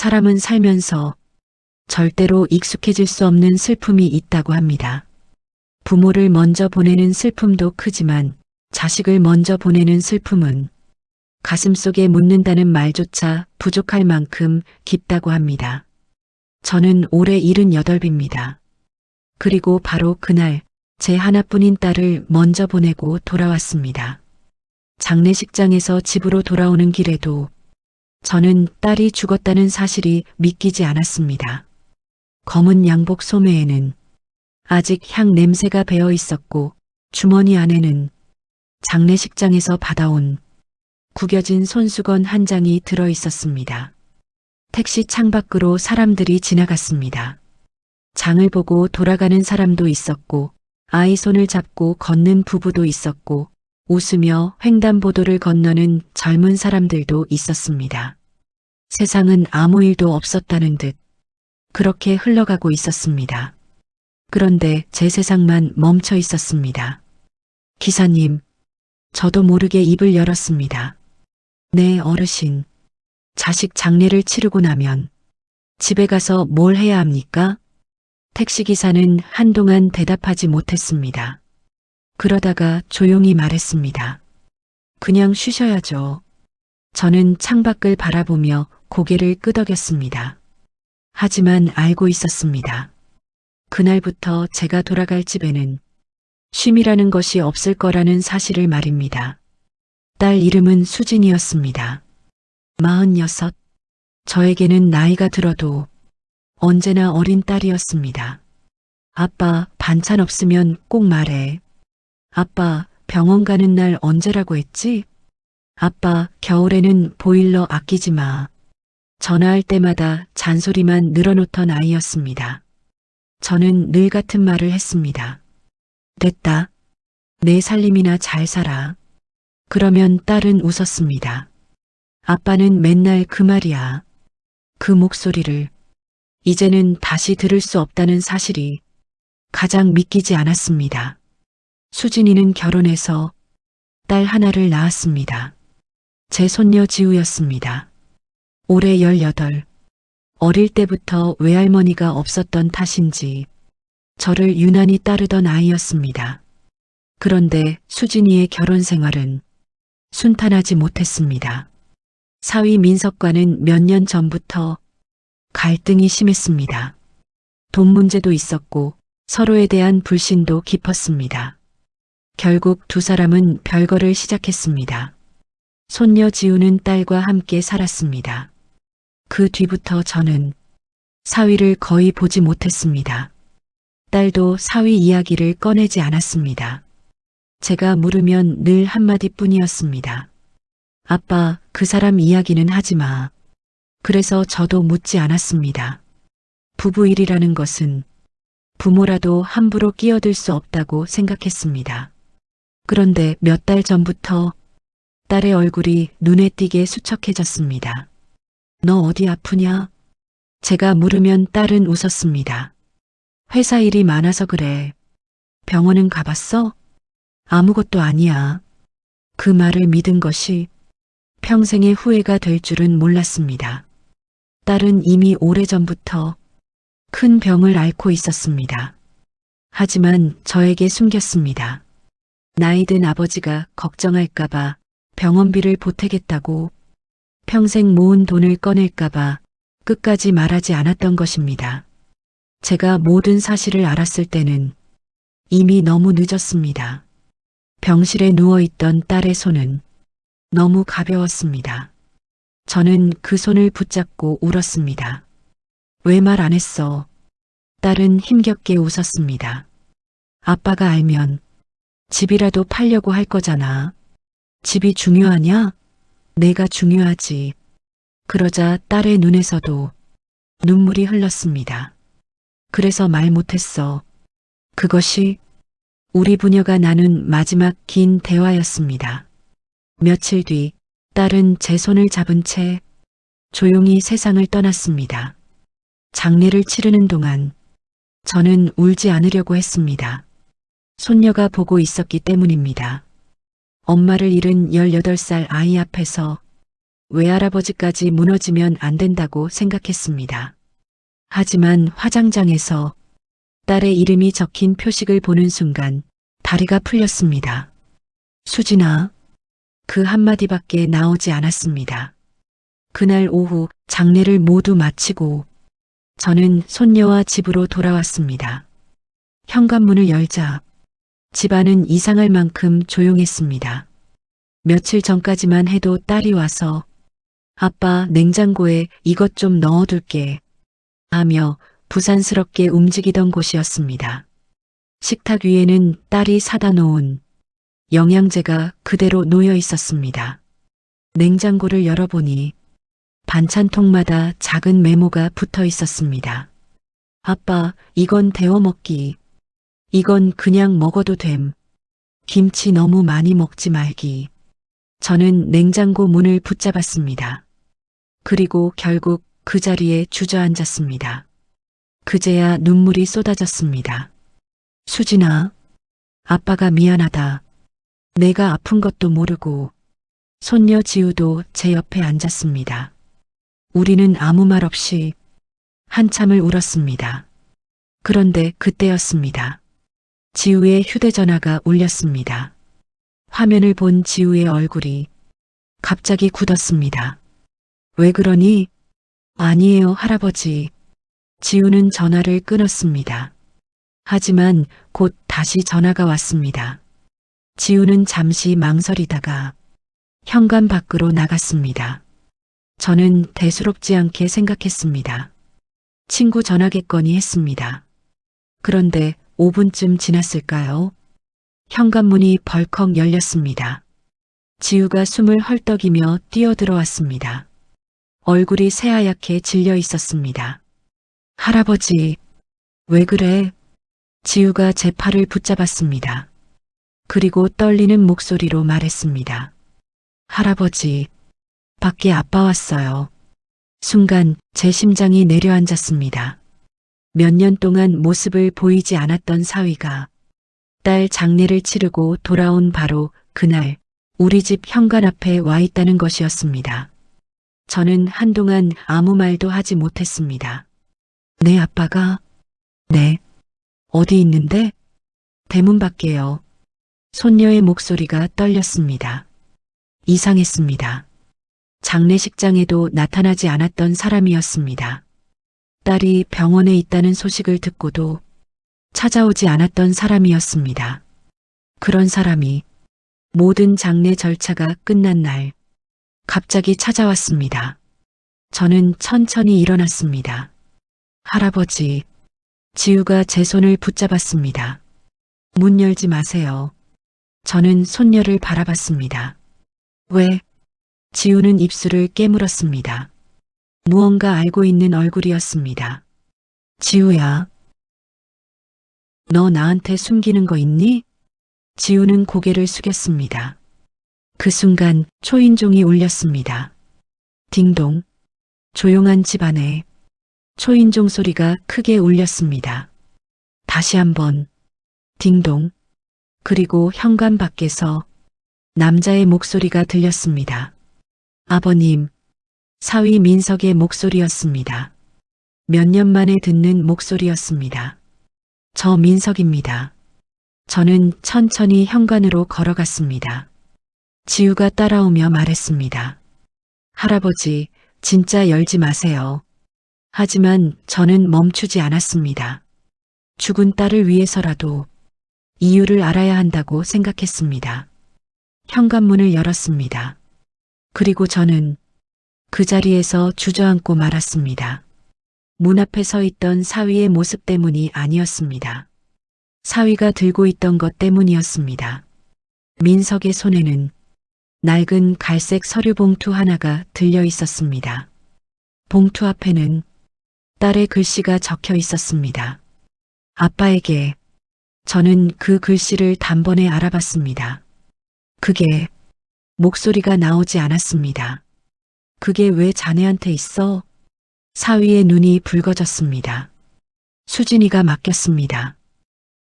사람은 살면서 절대로 익숙해질 수 없는 슬픔이 있다고 합니다. 부모를 먼저 보내는 슬픔도 크지만 자식을 먼저 보내는 슬픔은 가슴속에 묻는다는 말조차 부족할 만큼 깊다고 합니다. 저는 올해 78입니다. 그리고 바로 그날 제 하나뿐인 딸을 먼저 보내고 돌아왔습니다. 장례식장에서 집으로 돌아오는 길에도 저는 딸이 죽었다는 사실이 믿기지 않았습니다. 검은 양복 소매에는 아직 향 냄새가 배어 있었고 주머니 안에는 장례식장에서 받아온 구겨진 손수건 한 장이 들어 있었습니다. 택시 창밖으로 사람들이 지나갔습니다. 장을 보고 돌아가는 사람도 있었고 아이 손을 잡고 걷는 부부도 있었고 웃으며 횡단보도를 건너는 젊은 사람들도 있었습니다. 세상은 아무 일도 없었다는 듯 그렇게 흘러가고 있었습니다. 그런데 제 세상만 멈춰 있었습니다. 기사님, 저도 모르게 입을 열었습니다. 네, 어르신. 자식 장례를 치르고 나면 집에 가서 뭘 해야 합니까? 택시기사는 한동안 대답하지 못했습니다. 그러다가 조용히 말했습니다. 그냥 쉬셔야죠. 저는 창밖을 바라보며 고개를 끄덕였습니다. 하지만 알고 있었습니다. 그날부터 제가 돌아갈 집에는 쉼이라는 것이 없을 거라는 사실을 말입니다. 딸 이름은 수진이었습니다. 46. 저에게는 나이가 들어도 언제나 어린 딸이었습니다. 아빠, 반찬 없으면 꼭 말해. 아빠, 병원 가는 날 언제라고 했지? 아빠, 겨울에는 보일러 아끼지 마. 전화할 때마다 잔소리만 늘어놓던 아이였습니다. 저는 늘 같은 말을 했습니다. 됐다. 내 살림이나 잘 살아. 그러면 딸은 웃었습니다. 아빠는 맨날 그 말이야. 그 목소리를 이제는 다시 들을 수 없다는 사실이 가장 믿기지 않았습니다. 수진이는 결혼해서 딸 하나를 낳았습니다. 제 손녀 지우였습니다. 올해 18. 어릴 때부터 외할머니가 없었던 탓인지 저를 유난히 따르던 아이였습니다. 그런데 수진이의 결혼 생활은 순탄하지 못했습니다. 사위 민석과는 몇 년 전부터 갈등이 심했습니다. 돈 문제도 있었고 서로에 대한 불신도 깊었습니다. 결국 두 사람은 별거를 시작했습니다. 손녀 지우는 딸과 함께 살았습니다. 그 뒤부터 저는 사위를 거의 보지 못했습니다. 딸도 사위 이야기를 꺼내지 않았습니다. 제가 물으면 늘 한마디뿐이었습니다. 아빠, 그 사람 이야기는 하지 마. 그래서 저도 묻지 않았습니다. 부부 일이라는 것은 부모라도 함부로 끼어들 수 없다고 생각했습니다. 그런데 몇 달 전부터 딸의 얼굴이 눈에 띄게 수척해졌습니다. 너 어디 아프냐? 제가 물으면 딸은 웃었습니다. 회사 일이 많아서 그래. 병원은 가봤어? 아무것도 아니야. 그 말을 믿은 것이 평생의 후회가 될 줄은 몰랐습니다. 딸은 이미 오래전부터 큰 병을 앓고 있었습니다. 하지만 저에게 숨겼습니다. 나이든 아버지가 걱정할까봐 병원비를 보태겠다고 평생 모은 돈을 꺼낼까봐 끝까지 말하지 않았던 것입니다. 제가 모든 사실을 알았을 때는 이미 너무 늦었습니다. 병실에 누워있던 딸의 손은 너무 가벼웠습니다. 저는 그 손을 붙잡고 울었습니다. 왜 말 안 했어? 딸은 힘겹게 웃었습니다. 아빠가 알면 집이라도 팔려고 할 거잖아. 집이 중요하냐? 내가 중요하지. 그러자 딸의 눈에서도 눈물이 흘렀습니다. 그래서 말 못했어. 그것이 우리 부녀가 나눈 마지막 긴 대화였습니다. 며칠 뒤 딸은 제 손을 잡은 채 조용히 세상을 떠났습니다. 장례를 치르는 동안 저는 울지 않으려고 했습니다. 손녀가 보고 있었기 때문입니다. 엄마를 잃은 18살 아이 앞에서 외할아버지까지 무너지면 안 된다고 생각했습니다. 하지만 화장장에서 딸의 이름이 적힌 표식을 보는 순간 다리가 풀렸습니다. 수진아. 그 한마디밖에 나오지 않았습니다. 그날 오후 장례를 모두 마치고 저는 손녀와 집으로 돌아왔습니다. 현관문을 열자 집안은 이상할 만큼 조용했습니다. 며칠 전까지만 해도 딸이 와서 아빠 냉장고에 이것 좀 넣어둘게 하며 부산스럽게 움직이던 곳이었습니다. 식탁 위에는 딸이 사다 놓은 영양제가 그대로 놓여 있었습니다. 냉장고를 열어보니 반찬통마다 작은 메모가 붙어 있었습니다. 아빠, 이건 데워 먹기. 이건 그냥 먹어도 됨. 김치 너무 많이 먹지 말기. 저는 냉장고 문을 붙잡았습니다. 그리고 결국 그 자리에 주저앉았습니다. 그제야 눈물이 쏟아졌습니다. 수진아, 아빠가 미안하다. 내가 아픈 것도 모르고. 손녀 지우도 제 옆에 앉았습니다. 우리는 아무 말 없이 한참을 울었습니다. 그런데 그때였습니다. 지우의 휴대전화가 울렸습니다. 화면을 본 지우의 얼굴이 갑자기 굳었습니다. 왜 그러니? 아니에요, 할아버지. 지우는 전화를 끊었습니다. 하지만 곧 다시 전화가 왔습니다. 지우는 잠시 망설이다가 현관 밖으로 나갔습니다. 저는 대수롭지 않게 생각했습니다. 친구 전화겠거니 했습니다. 그런데 5분쯤 지났을까요? 현관문이 벌컥 열렸습니다. 지우가 숨을 헐떡이며 뛰어들어왔습니다. 얼굴이 새하얗게 질려 있었습니다. 할아버지, 왜 그래? 지우가 제 팔을 붙잡았습니다. 그리고 떨리는 목소리로 말했습니다. 할아버지, 밖에 아빠 왔어요. 순간 제 심장이 내려앉았습니다. 몇 년 동안 모습을 보이지 않았던 사위가 딸 장례를 치르고 돌아온 바로 그날 우리 집 현관 앞에 와 있다는 것이었습니다. 저는 한동안 아무 말도 하지 못했습니다. 내 아빠가? 네. 어디 있는데? 대문 밖에요. 손녀의 목소리가 떨렸습니다. 이상했습니다. 장례식장에도 나타나지 않았던 사람이었습니다. 딸이 병원에 있다는 소식을 듣고도 찾아오지 않았던 사람이었습니다. 그런 사람이 모든 장례 절차가 끝난 날 갑자기 찾아왔습니다. 저는 천천히 일어났습니다. 할아버지, 지우가 제 손을 붙잡았습니다. 문 열지 마세요. 저는 손녀를 바라봤습니다. 왜? 지우는 입술을 깨물었습니다. 무언가 알고 있는 얼굴이었습니다. 지우야. 너 나한테 숨기는 거 있니? 지우는 고개를 숙였습니다. 그 순간 초인종이 울렸습니다. 딩동. 조용한 집안에 초인종 소리가 크게 울렸습니다. 다시 한번 딩동. 그리고 현관 밖에서 남자의 목소리가 들렸습니다. 아버님. 사위 민석의 목소리였습니다. 몇 년 만에 듣는 목소리였습니다. 저 민석입니다. 저는 천천히 현관으로 걸어갔습니다. 지우가 따라오며 말했습니다. 할아버지, 진짜 열지 마세요. 하지만 저는 멈추지 않았습니다. 죽은 딸을 위해서라도 이유를 알아야 한다고 생각했습니다. 현관문을 열었습니다. 그리고 저는 그 자리에서 주저앉고 말았습니다. 문 앞에 서 있던 사위의 모습 때문이 아니었습니다. 사위가 들고 있던 것 때문이었습니다. 민석의 손에는 낡은 갈색 서류 봉투 하나가 들려 있었습니다. 봉투 앞에는 딸의 글씨가 적혀 있었습니다. 아빠에게. 저는 그 글씨를 단번에 알아봤습니다. 그게 목소리가 나오지 않았습니다. 그게 왜 자네한테 있어? 사위의 눈이 붉어졌습니다. 수진이가 맡겼습니다.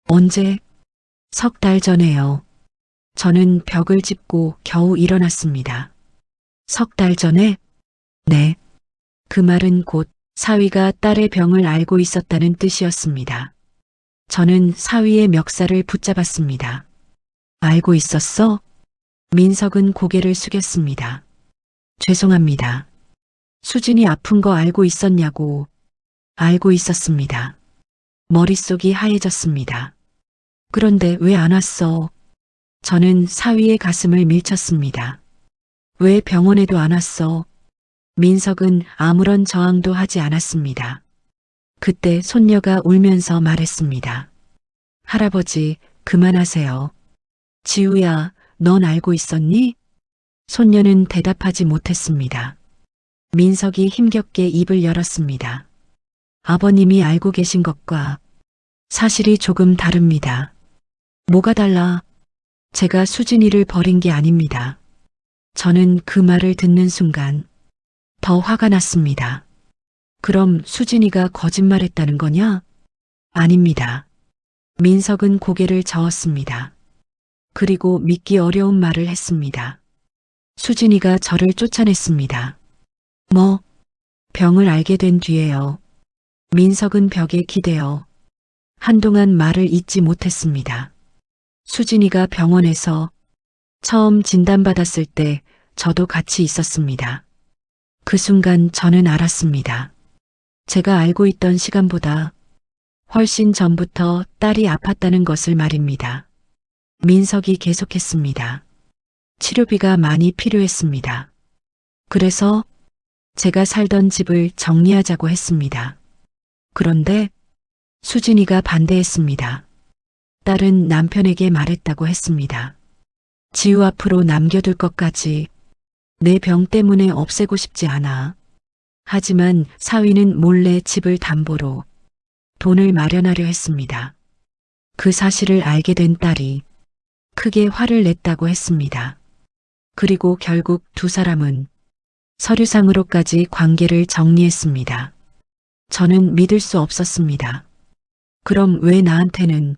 언제? 3달 전에요. 저는 벽을 짚고 겨우 일어났습니다. 석 달 전에? 네. 그 말은 곧 사위가 딸의 병을 알고 있었다는 뜻이었습니다. 저는 사위의 멱살을 붙잡았습니다. 알고 있었어? 민석은 고개를 숙였습니다. 죄송합니다. 수진이 아픈 거 알고 있었냐고. 알고 있었습니다. 머릿속이 하얘졌습니다. 그런데 왜 안 왔어? 저는 사위의 가슴을 밀쳤습니다. 왜 병원에도 안 왔어? 민석은 아무런 저항도 하지 않았습니다. 그때 손녀가 울면서 말했습니다. 할아버지, 그만하세요. 지우야, 넌 알고 있었니? 손녀는 대답하지 못했습니다. 민석이 힘겹게 입을 열었습니다. 아버님이 알고 계신 것과 사실이 조금 다릅니다. 뭐가 달라? 제가 수진이를 버린 게 아닙니다. 저는 그 말을 듣는 순간 더 화가 났습니다. 그럼 수진이가 거짓말했다는 거냐? 아닙니다. 민석은 고개를 저었습니다. 그리고 믿기 어려운 말을 했습니다. 수진이가 저를 쫓아냈습니다. 뭐? 병을 알게 된 뒤에요. 민석은 벽에 기대어 한동안 말을 잇지 못했습니다. 수진이가 병원에서 처음 진단받았을 때 저도 같이 있었습니다. 그 순간 저는 알았습니다. 제가 알고 있던 시간보다 훨씬 전부터 딸이 아팠다는 것을 말입니다. 민석이 계속했습니다. 치료비가 많이 필요했습니다. 그래서 제가 살던 집을 정리하자고 했습니다. 그런데 수진이가 반대했습니다. 딸은 남편에게 말했다고 했습니다. 지우 앞으로 남겨둘 것까지 내 병 때문에 없애고 싶지 않아. 하지만 사위는 몰래 집을 담보로 돈을 마련하려 했습니다. 그 사실을 알게 된 딸이 크게 화를 냈다고 했습니다. 그리고 결국 두 사람은 서류상으로까지 관계를 정리했습니다. 저는 믿을 수 없었습니다. 그럼 왜 나한테는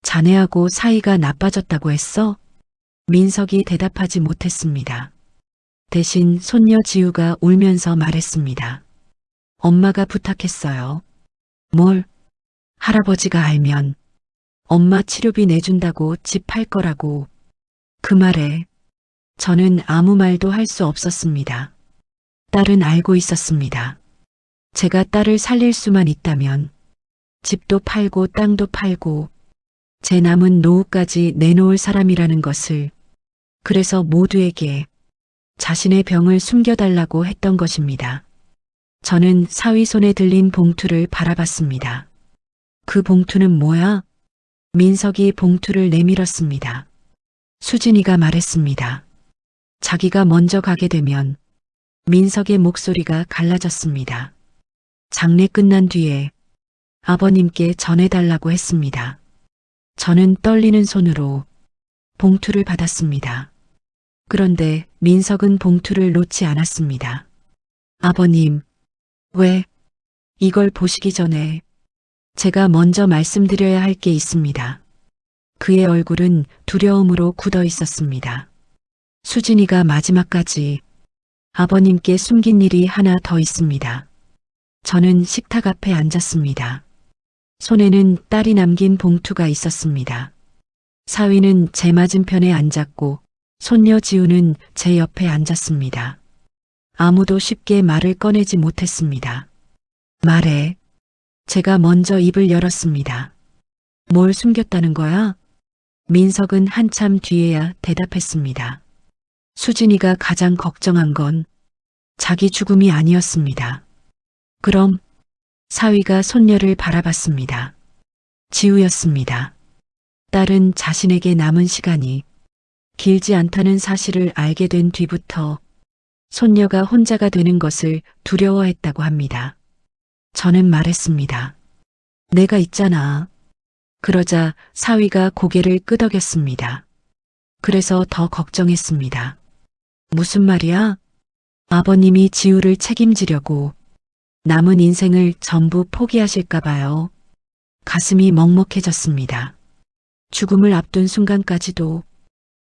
자네하고 사이가 나빠졌다고 했어? 민석이 대답하지 못했습니다. 대신 손녀 지우가 울면서 말했습니다. 엄마가 부탁했어요. 뭘? 할아버지가 알면 엄마 치료비 내준다고 집 팔 거라고. 그 말에 저는 아무 말도 할 수 없었습니다. 딸은 알고 있었습니다. 제가 딸을 살릴 수만 있다면 집도 팔고 땅도 팔고 제 남은 노후까지 내놓을 사람이라는 것을, 그래서 모두에게 자신의 병을 숨겨달라고 했던 것입니다. 저는 사위 손에 들린 봉투를 바라봤습니다. 그 봉투는 뭐야? 민석이 봉투를 내밀었습니다. 수진이가 말했습니다. 자기가 먼저 가게 되면 민석의 목소리가 갈라졌습니다. 장례 끝난 뒤에 아버님께 전해달라고 했습니다. 저는 떨리는 손으로 봉투를 받았습니다. 그런데 민석은 봉투를 놓지 않았습니다. 아버님, 왜? 이걸 보시기 전에 제가 먼저 말씀드려야 할 게 있습니다. 그의 얼굴은 두려움으로 굳어 있었습니다. 수진이가 마지막까지 아버님께 숨긴 일이 하나 더 있습니다. 저는 식탁 앞에 앉았습니다. 손에는 딸이 남긴 봉투가 있었습니다. 사위는 제 맞은편에 앉았고 손녀 지우는 제 옆에 앉았습니다. 아무도 쉽게 말을 꺼내지 못했습니다. 말해. 제가 먼저 입을 열었습니다. 뭘 숨겼다는 거야? 민석은 한참 뒤에야 대답했습니다. 수진이가 가장 걱정한 건 자기 죽음이 아니었습니다. 그럼 사위가 손녀를 바라봤습니다. 지우였습니다. 딸은 자신에게 남은 시간이 길지 않다는 사실을 알게 된 뒤부터 손녀가 혼자가 되는 것을 두려워했다고 합니다. 저는 말했습니다. 내가 있잖아. 그러자 사위가 고개를 끄덕였습니다. 그래서 더 걱정했습니다. 무슨 말이야? 아버님이 지우를 책임지려고 남은 인생을 전부 포기하실까 봐요. 가슴이 먹먹해졌습니다. 죽음을 앞둔 순간까지도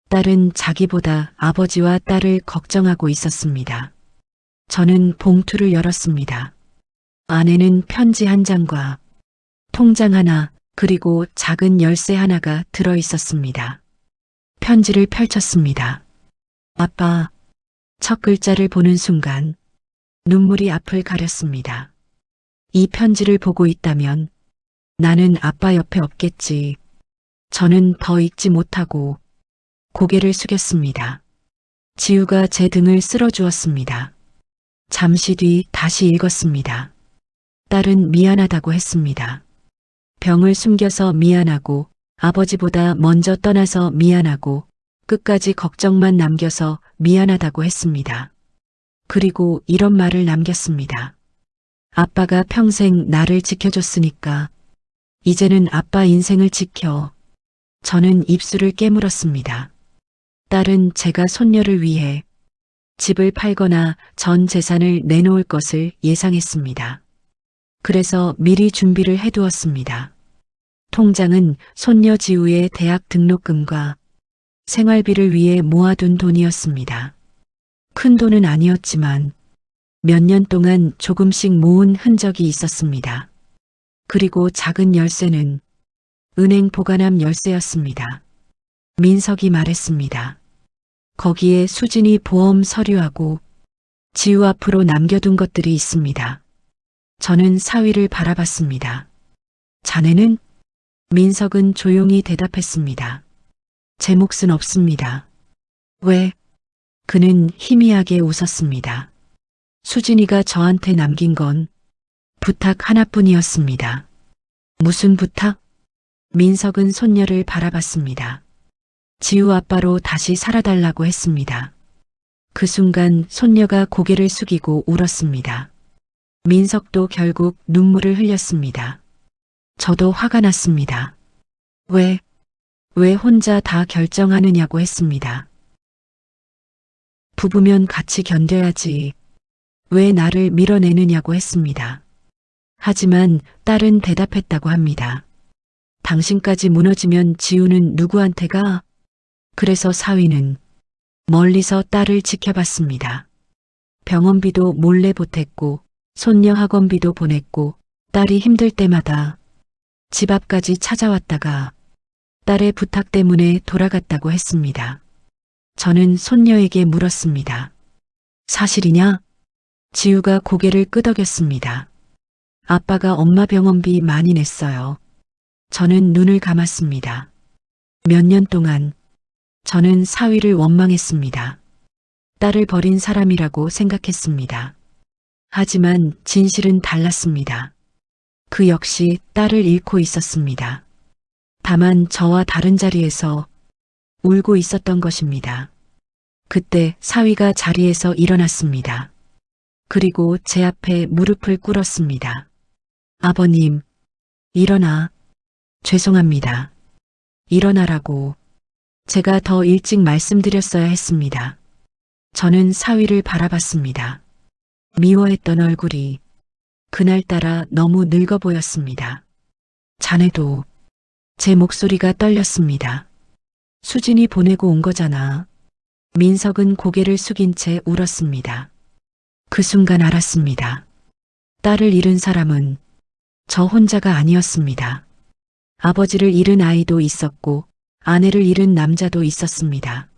딸은 자기보다 아버지와 딸을 걱정하고 있었습니다. 저는 봉투를 열었습니다. 안에는 편지 한 장과 통장 하나 그리고 작은 열쇠 하나가 들어 있었습니다. 편지를 펼쳤습니다. 아빠, 첫 글자를 보는 순간 눈물이 앞을 가렸습니다. 이 편지를 보고 있다면 나는 아빠 옆에 없겠지. 저는 더 읽지 못하고 고개를 숙였습니다. 지우가 제 등을 쓸어주었습니다. 잠시 뒤 다시 읽었습니다. 딸은 미안하다고 했습니다. 병을 숨겨서 미안하고 아버지보다 먼저 떠나서 미안하고 끝까지 걱정만 남겨서 미안하다고 했습니다. 그리고 이런 말을 남겼습니다. 아빠가 평생 나를 지켜줬으니까 이제는 아빠 인생을 지켜. 저는 입술을 깨물었습니다. 딸은 제가 손녀를 위해 집을 팔거나 전 재산을 내놓을 것을 예상했습니다. 그래서 미리 준비를 해두었습니다. 통장은 손녀 지우의 대학 등록금과 생활비를 위해 모아둔 돈이었습니다. 큰 돈은 아니었지만 몇 년 동안 조금씩 모은 흔적이 있었습니다. 그리고 작은 열쇠는 은행 보관함 열쇠였습니다. 민석이 말했습니다. 거기에 수진이 보험 서류하고 지우 앞으로 남겨둔 것들이 있습니다. 저는 사위를 바라봤습니다. 자네는? 민석은 조용히 대답했습니다. 제 몫은 없습니다. 왜? 그는 희미하게 웃었습니다. 수진이가 저한테 남긴 건 부탁 하나뿐이었습니다. 무슨 부탁? 민석은 손녀를 바라봤습니다. 지우 아빠로 다시 살아달라고 했습니다. 그 순간 손녀가 고개를 숙이고 울었습니다. 민석도 결국 눈물을 흘렸습니다. 저도 화가 났습니다. 왜 혼자 다 결정하느냐고 했습니다. 부부면 같이 견뎌야지. 왜 나를 밀어내느냐고 했습니다. 하지만 딸은 대답했다고 합니다. 당신까지 무너지면 지우는 누구한테 가? 그래서 사위는 멀리서 딸을 지켜봤습니다. 병원비도 몰래 보탰고 손녀 학원비도 보냈고 딸이 힘들 때마다 집 앞까지 찾아왔다가 딸의 부탁 때문에 돌아갔다고 했습니다. 저는 손녀에게 물었습니다. 사실이냐? 지우가 고개를 끄덕였습니다. 아빠가 엄마 병원비 많이 냈어요. 저는 눈을 감았습니다. 몇 년 동안 저는 사위를 원망했습니다. 딸을 버린 사람이라고 생각했습니다. 하지만 진실은 달랐습니다. 그 역시 딸을 잃고 있었습니다. 다만 저와 다른 자리에서 울고 있었던 것입니다. 그때 사위가 자리에서 일어났습니다. 그리고 제 앞에 무릎을 꿇었습니다. 아버님, 일어나. 죄송합니다. 일어나라고. 제가 더 일찍 말씀드렸어야 했습니다. 저는 사위를 바라봤습니다. 미워했던 얼굴이 그날따라 너무 늙어 보였습니다. 자네도. 제 목소리가 떨렸습니다. 수진이 보내고 온 거잖아. 민석은 고개를 숙인 채 울었습니다. 그 순간 알았습니다. 딸을 잃은 사람은 저 혼자가 아니었습니다. 아버지를 잃은 아이도 있었고 아내를 잃은 남자도 있었습니다.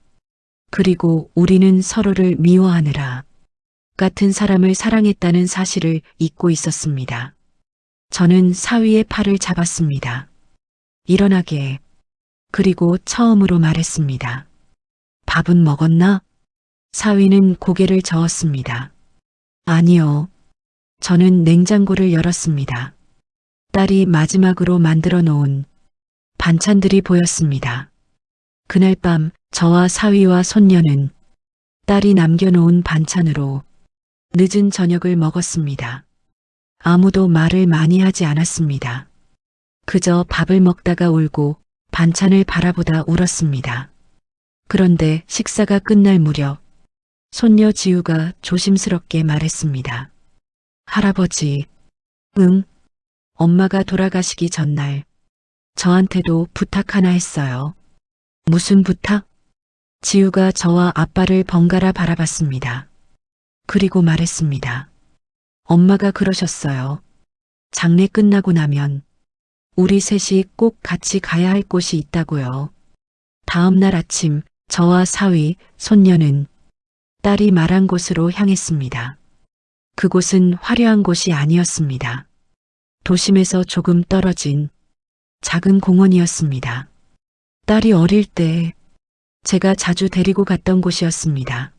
그리고 우리는 서로를 미워하느라 같은 사람을 사랑했다는 사실을 잊고 있었습니다. 저는 사위의 팔을 잡았습니다. 일어나게. 그리고 처음으로 말했습니다. 밥은 먹었나? 사위는 고개를 저었습니다. 아니요. 저는 냉장고를 열었습니다. 딸이 마지막으로 만들어 놓은 반찬들이 보였습니다. 그날 밤 저와 사위와 손녀는 딸이 남겨놓은 반찬으로 늦은 저녁을 먹었습니다. 아무도 말을 많이 하지 않았습니다. 그저 밥을 먹다가 울고 반찬을 바라보다 울었습니다. 그런데 식사가 끝날 무렵 손녀 지우가 조심스럽게 말했습니다. 할아버지, 응, 엄마가 돌아가시기 전날 저한테도 부탁 하나 했어요. 무슨 부탁? 지우가 저와 아빠를 번갈아 바라봤습니다. 그리고 말했습니다. 엄마가 그러셨어요. 장례 끝나고 나면 우리 셋이 꼭 같이 가야 할 곳이 있다고요. 다음 날 아침 저와 사위, 손녀는 딸이 말한 곳으로 향했습니다. 그곳은 화려한 곳이 아니었습니다. 도심에서 조금 떨어진 작은 공원이었습니다. 딸이 어릴 때 제가 자주 데리고 갔던 곳이었습니다.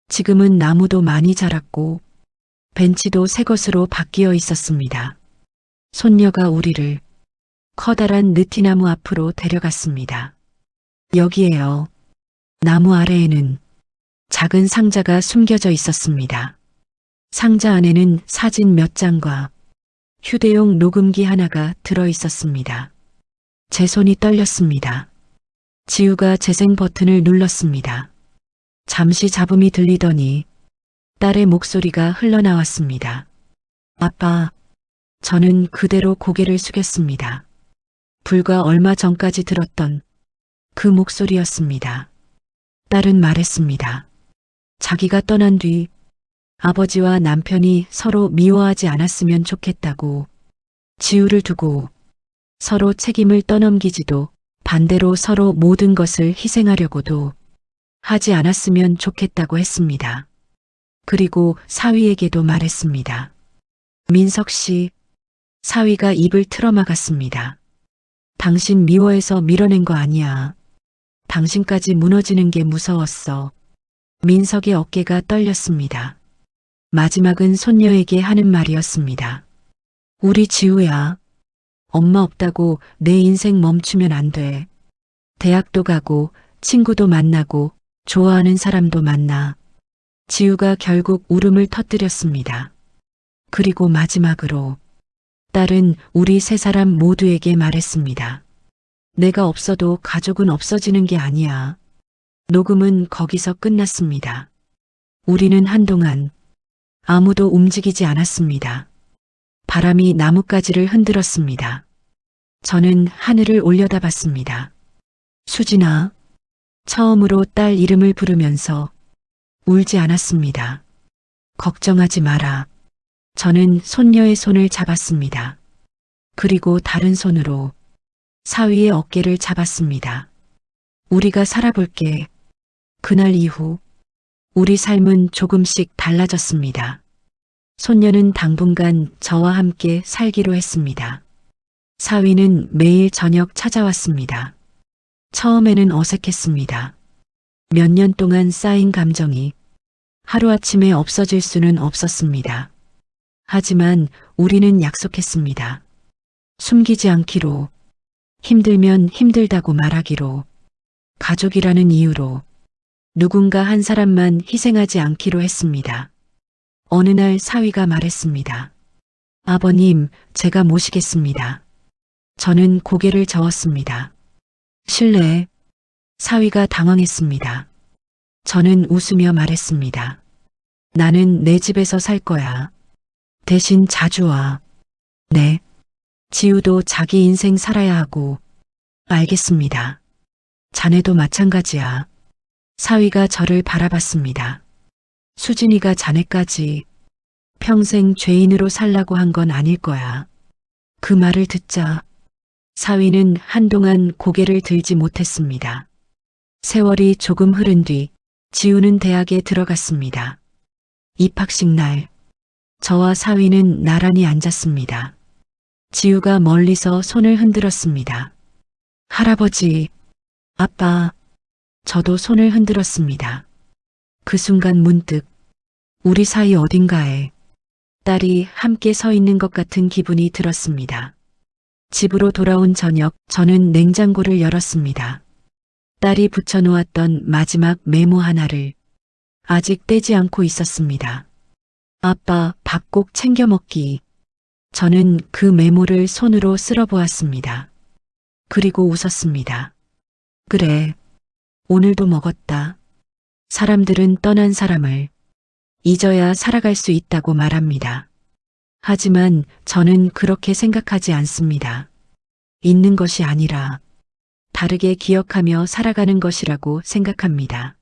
지금은 나무도 많이 자랐고 벤치도 새 것으로 바뀌어 있었습니다. 손녀가 우리를 커다란 느티나무 앞으로 데려갔습니다. 여기에요. 나무 아래에는 작은 상자가 숨겨져 있었습니다. 상자 안에는 사진 몇 장과 휴대용 녹음기 하나가 들어 있었습니다. 제 손이 떨렸습니다. 지우가 재생 버튼을 눌렀습니다. 잠시 잡음이 들리더니 딸의 목소리가 흘러나왔습니다. 아빠, 저는 그대로 고개를 숙였습니다. 불과 얼마 전까지 들었던 그 목소리였습니다. 딸은 말했습니다. 자기가 떠난 뒤 아버지와 남편이 서로 미워하지 않았으면 좋겠다고, 지우를 두고 서로 책임을 떠넘기지도 반대로 서로 모든 것을 희생하려고도 하지 않았으면 좋겠다고 했습니다. 그리고 사위에게도 말했습니다. 민석 씨, 사위가 입을 틀어막았습니다. 당신 미워해서 밀어낸 거 아니야. 당신까지 무너지는 게 무서웠어. 민석의 어깨가 떨렸습니다. 마지막은 손녀에게 하는 말이었습니다. 우리 지우야. 엄마 없다고 내 인생 멈추면 안 돼. 대학도 가고 친구도 만나고 좋아하는 사람도 만나. 지우가 결국 울음을 터뜨렸습니다. 그리고 마지막으로 딸은 우리 세 사람 모두에게 말했습니다. 내가 없어도 가족은 없어지는 게 아니야. 녹음은 거기서 끝났습니다. 우리는 한동안 아무도 움직이지 않았습니다. 바람이 나뭇가지를 흔들었습니다. 저는 하늘을 올려다봤습니다. 수진아, 처음으로 딸 이름을 부르면서 울지 않았습니다. 걱정하지 마라. 저는 손녀의 손을 잡았습니다. 그리고 다른 손으로 사위의 어깨를 잡았습니다. 우리가 살아볼게. 그날 이후 우리 삶은 조금씩 달라졌습니다. 손녀는 당분간 저와 함께 살기로 했습니다. 사위는 매일 저녁 찾아왔습니다. 처음에는 어색했습니다. 몇 년 동안 쌓인 감정이 하루아침에 없어질 수는 없었습니다. 하지만 우리는 약속했습니다. 숨기지 않기로, 힘들면 힘들다고 말하기로, 가족이라는 이유로 누군가 한 사람만 희생하지 않기로 했습니다. 어느 날 사위가 말했습니다. 아버님, 제가 모시겠습니다. 저는 고개를 저었습니다. 실례. 사위가 당황했습니다. 저는 웃으며 말했습니다. 나는 내 집에서 살 거야. 대신 자주 와. 네. 지우도 자기 인생 살아야 하고. 알겠습니다. 자네도 마찬가지야. 사위가 저를 바라봤습니다. 수진이가 자네까지 평생 죄인으로 살라고 한 건 아닐 거야. 그 말을 듣자 사위는 한동안 고개를 들지 못했습니다. 세월이 조금 흐른 뒤 지우는 대학에 들어갔습니다. 입학식 날 저와 사위는 나란히 앉았습니다. 지우가 멀리서 손을 흔들었습니다. 할아버지, 아빠, 저도 손을 흔들었습니다. 그 순간 문득 우리 사이 어딘가에 딸이 함께 서 있는 것 같은 기분이 들었습니다. 집으로 돌아온 저녁, 저는 냉장고를 열었습니다. 딸이 붙여놓았던 마지막 메모 하나를 아직 떼지 않고 있었습니다. 아빠, 밥 꼭 챙겨 먹기. 저는 그 메모를 손으로 쓸어보았습니다. 그리고 웃었습니다. 그래, 오늘도 먹었다. 사람들은 떠난 사람을 잊어야 살아갈 수 있다고 말합니다. 하지만 저는 그렇게 생각하지 않습니다. 잊는 것이 아니라 다르게 기억하며 살아가는 것이라고 생각합니다.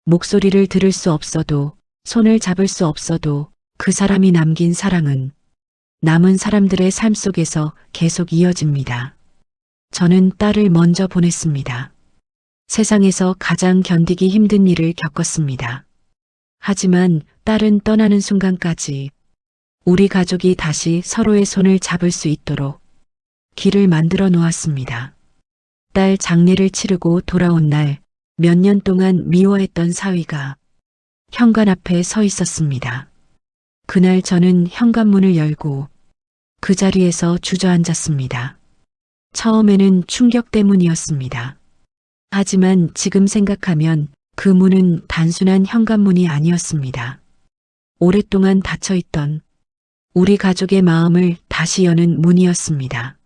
목소리를 들을 수 없어도, 손을 잡을 수 없어도 그 사람이 남긴 사랑은 남은 사람들의 삶 속에서 계속 이어집니다. 저는 딸을 먼저 보냈습니다. 세상에서 가장 견디기 힘든 일을 겪었습니다. 하지만 딸은 떠나는 순간까지 우리 가족이 다시 서로의 손을 잡을 수 있도록 길을 만들어 놓았습니다. 딸 장례를 치르고 돌아온 날, 몇 년 동안 미워했던 사위가 현관 앞에 서 있었습니다. 그날 저는 현관문을 열고 그 자리에서 주저앉았습니다. 처음에는 충격 때문이었습니다. 하지만 지금 생각하면 그 문은 단순한 현관문이 아니었습니다. 오랫동안 닫혀있던 우리 가족의 마음을 다시 여는 문이었습니다.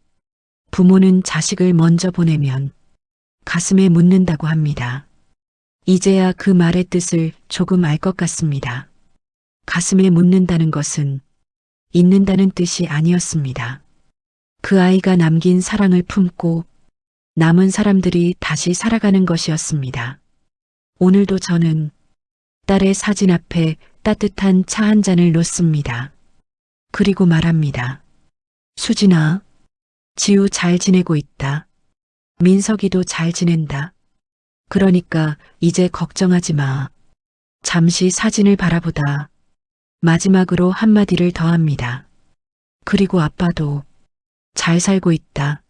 부모는 자식을 먼저 보내면 가슴에 묻는다고 합니다. 이제야 그 말의 뜻을 조금 알 것 같습니다. 가슴에 묻는다는 것은 잊는다는 뜻이 아니었습니다. 그 아이가 남긴 사랑을 품고 남은 사람들이 다시 살아가는 것이었습니다. 오늘도 저는 딸의 사진 앞에 따뜻한 차 한 잔을 놓습니다. 그리고 말합니다. 수진아, 지우 잘 지내고 있다. 민석이도 잘 지낸다. 그러니까 이제 걱정하지 마. 잠시 사진을 바라보다 마지막으로 한마디를 더합니다. 그리고 아빠도 잘 살고 있다.